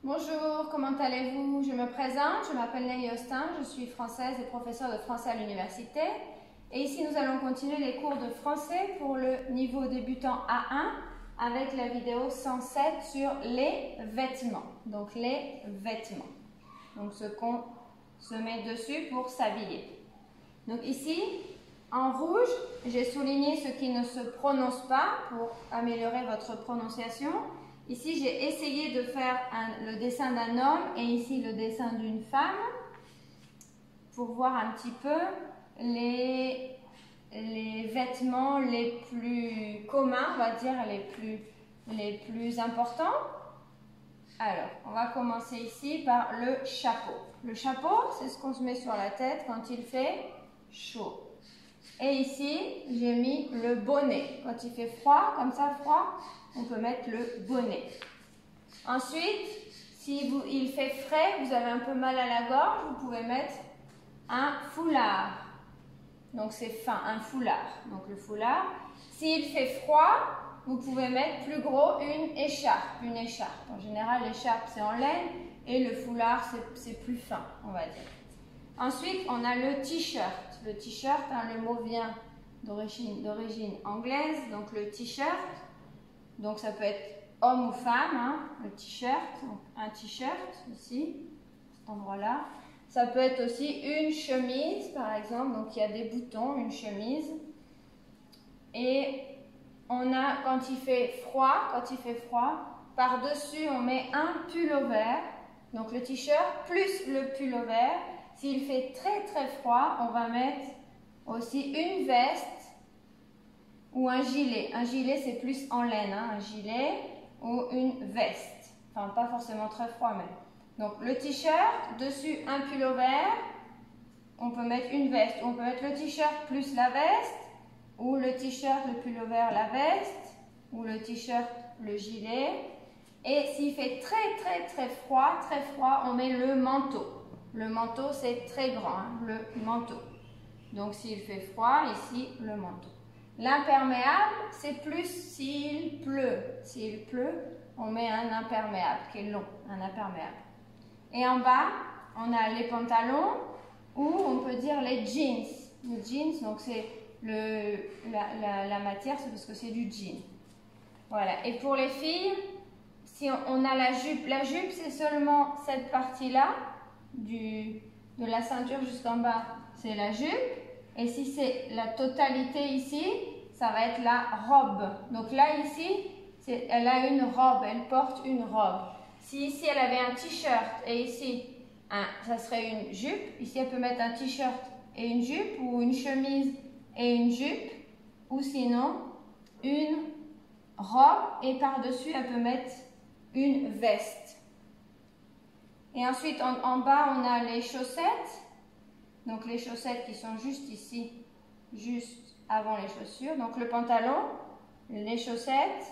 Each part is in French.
Bonjour, comment allez-vous? Je me présente, je m'appelle Nelly Austin, je suis française et professeure de français à l'université. Et ici, nous allons continuer les cours de français pour le niveau débutant A1 avec la vidéo 107 sur les vêtements. Donc, les vêtements. Donc, ce qu'on se met dessus pour s'habiller. Donc, ici, en rouge, j'ai souligné ce qui ne se prononce pas pour améliorer votre prononciation. Ici, j'ai essayé de faire le dessin d'un homme et ici le dessin d'une femme pour voir un petit peu les vêtements les plus communs, on va dire les plus importants. Alors, on va commencer ici par le chapeau. Le chapeau, c'est ce qu'on se met sur la tête quand il fait chaud. Et ici, j'ai mis le bonnet. Quand il fait froid, comme ça, froid, on peut mettre le bonnet. Ensuite, si il fait frais, vous avez un peu mal à la gorge, vous pouvez mettre un foulard. Donc, c'est fin, un foulard. Donc, le foulard. S'il fait froid, vous pouvez mettre plus gros une écharpe. Une écharpe. En général, l'écharpe, c'est en laine et le foulard, c'est plus fin, on va dire. Ensuite, on a le t-shirt. Le t-shirt, hein, le mot vient d'origine anglaise, donc le t-shirt. Donc ça peut être homme ou femme, hein, le t-shirt. Donc un t-shirt ici, cet endroit-là. Ça peut être aussi une chemise, par exemple. Donc il y a des boutons, une chemise. Et on a, quand il fait froid, par-dessus, on met un pullover. Donc le t-shirt plus le pullover. S'il fait très très froid, on va mettre aussi une veste ou un gilet. Un gilet, c'est plus en laine, hein, un gilet ou une veste. Enfin, pas forcément très froid, mais. Donc, le t-shirt, dessus un pullover, on peut mettre une veste. On peut mettre le t-shirt plus la veste, ou le t-shirt, le pullover, la veste, ou le t-shirt, le gilet. Et s'il fait très très très froid, on met le manteau. Le manteau, c'est très grand, hein, le manteau. Donc, s'il fait froid, ici, le manteau. L'imperméable, c'est plus s'il pleut. S'il pleut, on met un imperméable qui est long, un imperméable. Et en bas, on a les pantalons ou on peut dire les jeans. Les jeans, donc c'est la matière, c'est parce que c'est du jean. Voilà. Et pour les filles, si on a la jupe c'est seulement cette partie-là. De la ceinture jusqu'en bas, c'est la jupe. Et si c'est la totalité ici, ça va être la robe. Donc là, ici, elle a une robe, elle porte une robe. Si ici, elle avait un t-shirt et ici, ça serait une jupe. Ici, elle peut mettre un t-shirt et une jupe ou une chemise et une jupe. Ou sinon, une robe et par-dessus, elle peut mettre une veste. Et ensuite, en bas, on a les chaussettes. Donc, les chaussettes qui sont juste ici, juste avant les chaussures. Donc, le pantalon, les chaussettes.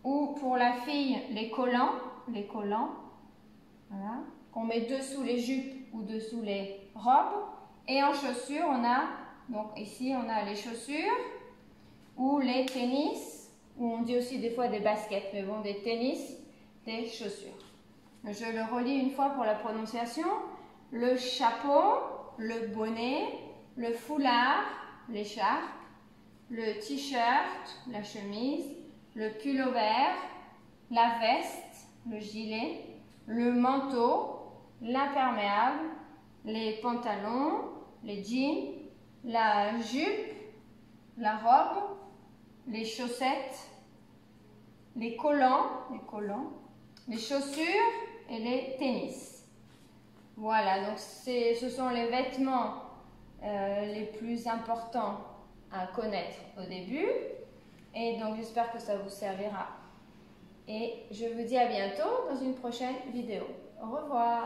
Ou pour la fille, les collants. Voilà. Qu'on met dessous les jupes ou dessous les robes. Et en chaussures, on a, donc ici, on a les chaussures. Ou les tennis. Ou on dit aussi des fois des baskets. Mais bon, des tennis, des chaussures. Je le relis une fois pour la prononciation. Le chapeau, le bonnet, le foulard, l'écharpe, le t-shirt, la chemise, le pullover, la veste, le gilet, le manteau, l'imperméable, les pantalons, les jeans, la jupe, la robe, les chaussettes, les collants, les chaussures et les tennis. Voilà, donc ce sont les vêtements les plus importants à connaître au début. Et donc j'espère que ça vous servira. Et je vous dis à bientôt dans une prochaine vidéo. Au revoir.